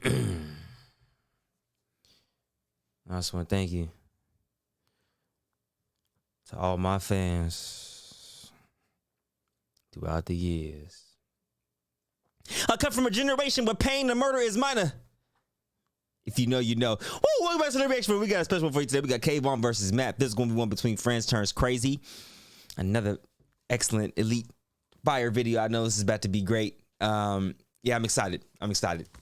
I just want to thank you to all my fans throughout the years. I come from a generation where pain and murder is minor. If you know, you know. Woo, welcome back to the reaction. We got a special one for you today. We got Kayvon versus Matt. This is going to be one between friends turns crazy. Another excellent elite fire video. I know this is about to be great. Yeah, I'm excited.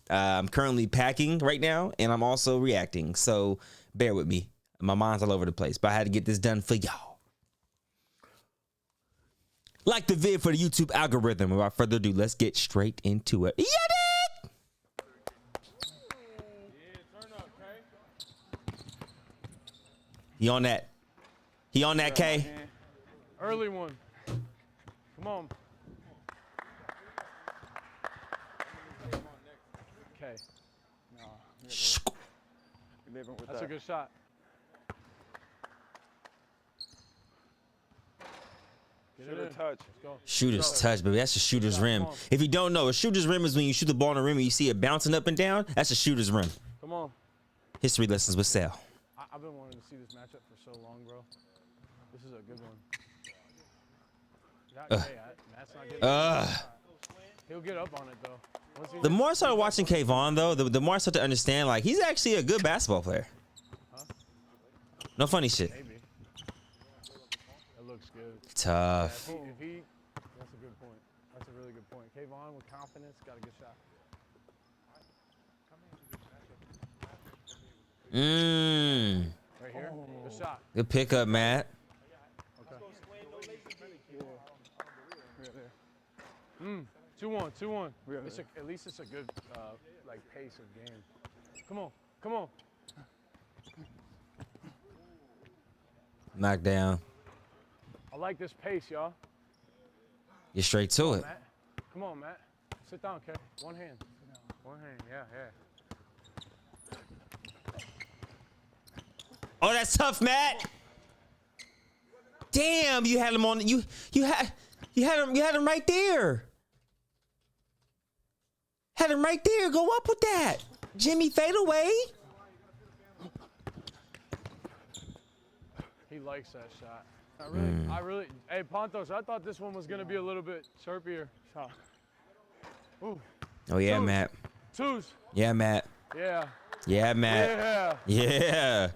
I'm currently packing right now, and I'm also reacting. So bear with me. My mind's all over the place, but I had to get this done for y'all. Like the vid for the YouTube algorithm. Without further ado, let's get straight into it. He on that. He on that, K. Early one. Come on. Okay. That's a good shot. Shooter's touch. Shooter's touch, baby. That's a shooter's rim. If you don't know, a shooter's rim is when you shoot the ball in the rim and you see it bouncing up and down. That's a shooter's rim. Come on. History lessons with Sal. I've been wanting to see this matchup for so long, bro. This is a good one. Matt's not getting He'll get up on it, though. The more I started watching Kayvon, though, the more I started to understand, like, he's actually a good basketball player. Huh? No funny shit. Maybe. That looks good. Tough. Yeah, if he, that's a good point. That's a really good point. Kayvon with confidence, got a good shot. Right here. Good shot. Good pickup, Matt. Okay. 2-1, 2-1. At least it's a good like pace of game. Come on, come on. Knockdown. I like this pace, y'all. Get straight to it. Matt. Come on, Matt. Sit down, okay? One hand. One hand. Yeah. Oh, that's tough, Matt. Damn, you had him on. You had him right there. Had him right there. Go up with that, Jimmy fadeaway. He likes that shot. I really. Hey, Pontos, I thought this one was gonna be a little bit chirpier. Ooh. Oh yeah, Twos. Matt. Twos. Yeah, Matt. Yeah. Yeah, Matt. Yeah. Yeah.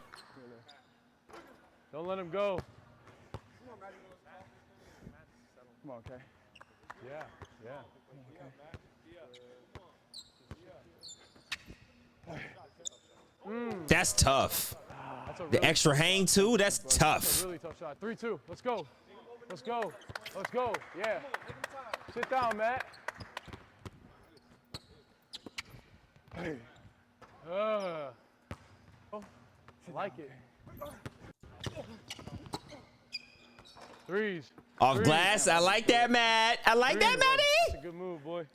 Don't let him go. Come on, okay. Yeah. That's tough. That's a The really extra hang too. That's tough. That's a really tough shot. 3-2. Let's go. Let's go. Yeah. Sit down, Matt. Hey. I like it. Threes. Off glass. I like that, Matt. I like that, Matty. That's a good move, boy.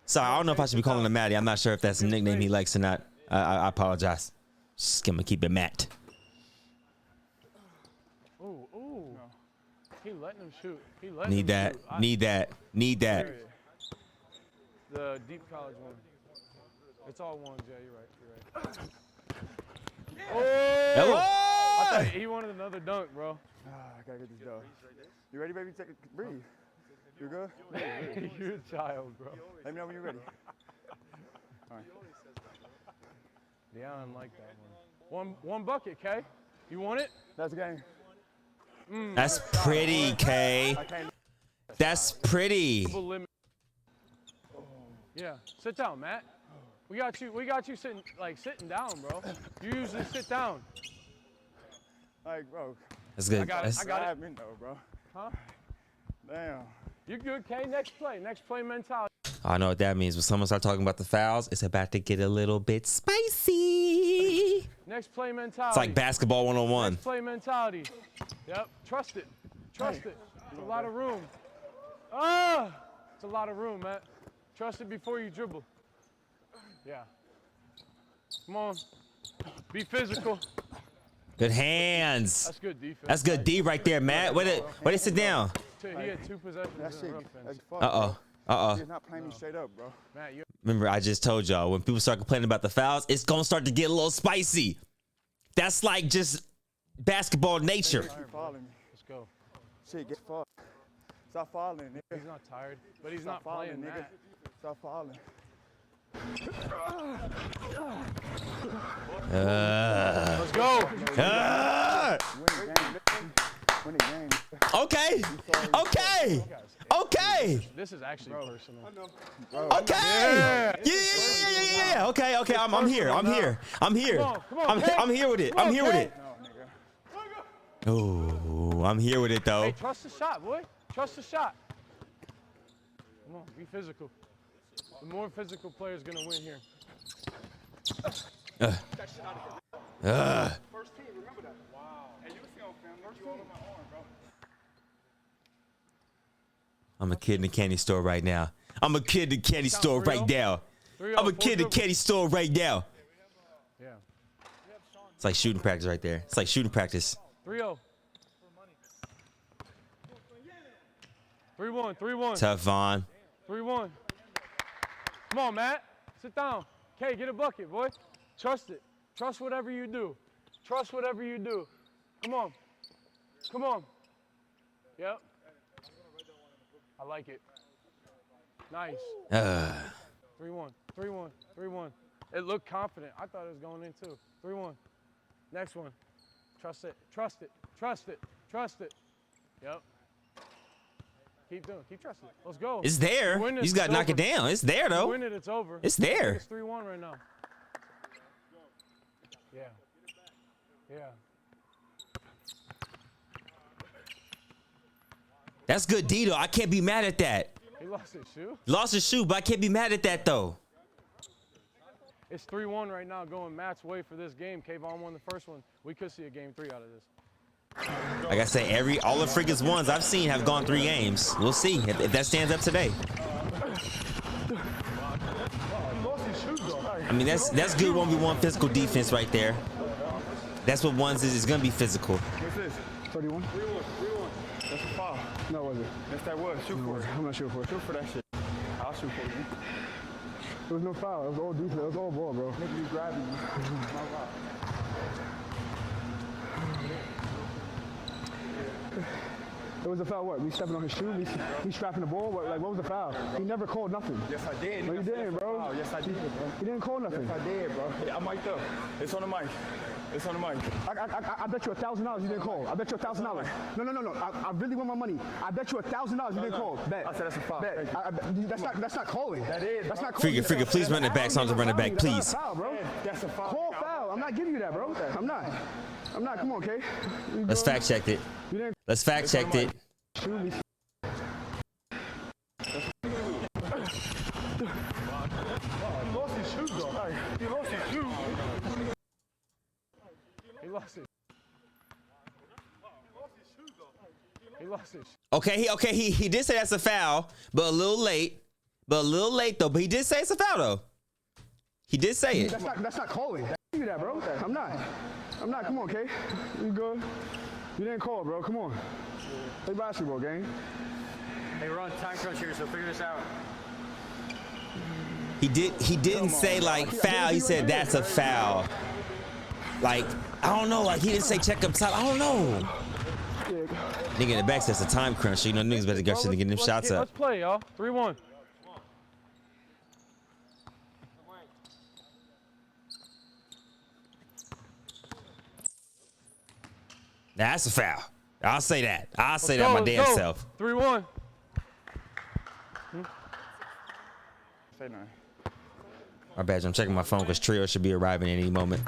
Sorry, I don't know if I should be calling him Matty. I'm not sure if that's a nickname he likes or not. I apologize. Just gonna keep it Matt. Ooh. No. He letting him shoot. Need that. Need that. The deep college one. It's all ones. Yeah, you're right. Hello? I thought he wanted another dunk, bro. I gotta get this done. You ready, baby? Take a breathe. You good? You're a child, bro. Let me know when you're ready. All right. Yeah, I like that one. One bucket, K. You want it? That's the game. That's pretty, K. That's pretty. Yeah, sit down, Matt. We got you sitting down, bro. You usually sit down. Like, bro. That's good. I got it. Though, bro. Huh? Damn. You good, K? Next play mentality. I know what that means. When someone starts talking about the fouls, it's about to get a little bit spicy. Next play mentality. It's like basketball 101. Next play mentality. Yep. Trust it. It's a lot of room. It's a lot of room, Matt. Trust it before you dribble. Yeah. Come on. Be physical. Good hands. That's good defense. That's good D right there, Matt. Way to sit down. He had 2 possessions in a row. Uh-oh. You're not playing me straight up, bro. Matt, you Remember, I just told y'all, when people start complaining about the fouls, it's going to start to get a little spicy. That's like just basketball nature. Keep following me. let's go. Shit, get fucked. Stop falling, nigga. He's not tired, but he's Stop not playing falling, nigga. Matt. Stop falling. Let's go. Win the game, nigga. Win the game. Okay. Okay. Okay. This is actually personal. Okay. Yeah. Okay. Okay. I'm here. I'm here. I'm here. Come on, I'm here with it. Come on, I'm here with Kay. it. Oh, I'm here with it though. Hey, trust the shot, boy. Trust the shot. Come on, be physical. The more physical player is gonna win here. First team, remember that. Wow. Hey, you see on film. First team. On my arm, bro. I'm a kid in the candy store right now. I'm a kid in the candy store right now. 3-0, I'm a kid in the full candy store right now. Yeah. It's like shooting practice right there. It's like shooting practice. 3-0. 3-1. 3-1. Tough, Vaughn. 3-1. Come on, Matt. Sit down. Kay, get a bucket, boy. Trust it. Trust whatever you do. Trust whatever you do. Come on. Come on. Yep. I like it. Nice. 3-1. 3-1. 3-1. It looked confident. I thought it was going in too. 3-1. Next one. Trust it. Trust it. Trust it. Trust it. Yep. Keep doing it. Keep trusting it. Let's go. It's there. You win You this, just got to it's knock it over. down. It's there, You though. win it, it's over. It's I think there. It's 3-1 right now. Yeah. Yeah. That's good D, though. I can't be mad at that. He lost his shoe. Lost his shoe, but I can't be mad at that, though. It's 3-1 right now, going Matt's way for this game. Kayvon won the first one. We could see a game 3 out of this. Like I say, all the freaking ones I've seen have gone 3 games. We'll see if that stands up today. I mean, that's good 1v1 physical defense right there. That's what ones is. It's gonna be physical. What's this? 31? 3-1. That's a foul. No, was it? Yes, that was. Shoot for it. I'm not shooting for it. Shoot for that shit. I'll shoot for you. There was no foul. It was all defense. It was all ball, bro. Nigga, you grabbing me. It was a foul. What? We stepping on his shoe? We strapping the ball? What was the foul? He never called nothing. Yes, I did. No, you didn't, bro. Oh, yes, I did, bro. He didn't call nothing. Yes, I did, bro. Yeah, I'm mic'd up. It's on the mic. It's on the mic. I bet you $1,000 you didn't call. I bet you $1,000. No. I really want my money. I bet you $1,000 you didn't call. Bet. I said that's a foul. Bet. That's not calling. That is. That's not calling. Frigga, please run it back. Someone to run it back, please. That's a foul, bro. That's a foul. Call foul. I'm not giving you that, bro. I'm not. Come on, Kay. Let's fact check it. Let's fact check it. He lost it. He lost it. Okay, he did say that's a foul, but a little late. Though. But he did say it's a foul though. He did say it. That's not calling. Give you that, bro. I'm not. Come on, Kay. You good? You didn't call, bro. Come on. Play basketball game. Hey, we're on time crunch here, so figure this out. He didn't say like foul. He said that's a foul. Like, I don't know. Like, he didn't say check up top. I don't know. Nigga in the back says a time crunch. So, you know, niggas better get to get them shots Let's up. play, y'all. 3-1. That's a foul. I'll say that. I'll say that my damn self. 3-1. Say nothing. My bad. I'm checking my phone because Trio should be arriving any moment.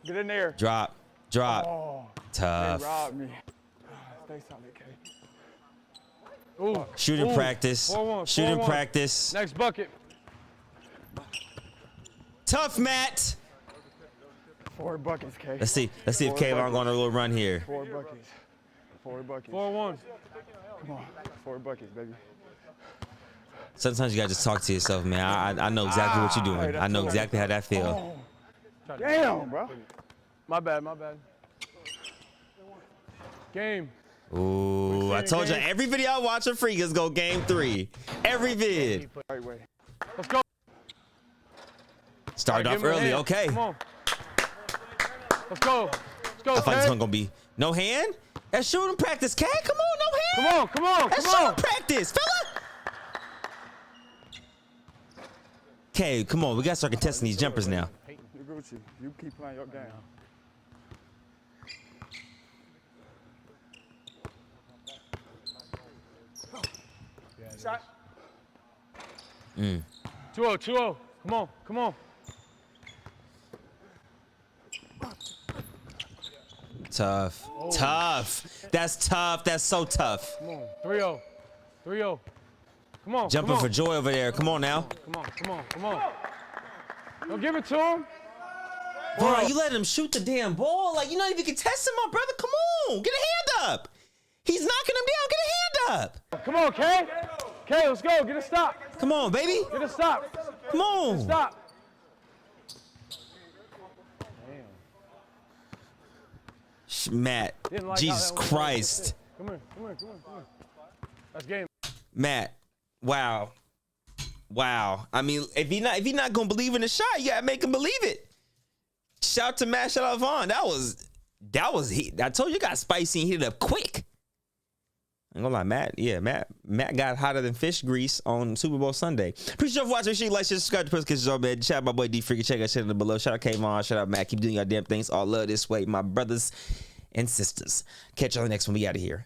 Get in there. Drop. Oh, Tough. they robbed me. Stay solid, Kay. Ooh. Shooting Ooh. practice. 4-1, Shooting 4-1. practice. Next bucket. Tough, Matt. 4 buckets, Kay. Let's see if Kayvon going on a little run here. 4 buckets. 4 buckets. 4-1. Come on. 4 buckets, baby. Sometimes you gotta just talk to yourself, man. I know exactly what you're doing. I know exactly how that feel. Damn, bro. My bad. Game. Ooh, I told you every video I watch of Freak is go game 3. Every vid. Right way. Let's go. Started Give off him a early. hand. Okay. Come on. Let's go. Let's go, I thought this Ted. one gonna be no hand. That's shooting practice, cat. Come on, no hand. Come on, come on, That's come on. shooting practice, fella. Okay, come on. We gotta start contesting these jumpers now. You Gucci. You keep playing your game. Shot. 2-0, 2-0. Come on, come on. Tough. Tough. That's tough. That's so tough. Come on. 3-0. 3-0. Come on. Jumping come on. for joy over there. Come on now. Come on, come on, come on. Don't give it to him. Bro, you let him shoot the damn ball. Like, you not even contesting, my brother. Come on. Get a hand up. He's knocking him down. Get a hand up. Come on, Kay. Kay, let's go. Get a stop. Come on, baby. Get a stop. Come on. Stop. Matt. Didn't like how Jesus that was. Christ. Come here, come here, come here, come here. That's game. Matt. Wow. Wow. I mean, if he not gonna believe in the shot, you gotta make him believe it. Shout out to Matt, shout out Vaughn. That was heat. I told you, got spicy and heated up quick. I'm gonna lie, Matt got hotter than fish grease on Super Bowl Sunday. Appreciate you for watching. Make sure you like, share, subscribe to Press Kisses on bed. Shout out my boy D Freaky. Check out shit in the below. Shout out K-Von. Shout out Matt. Keep doing your damn things. All love this way, my brothers and sisters. Catch you on the next one. We out of here.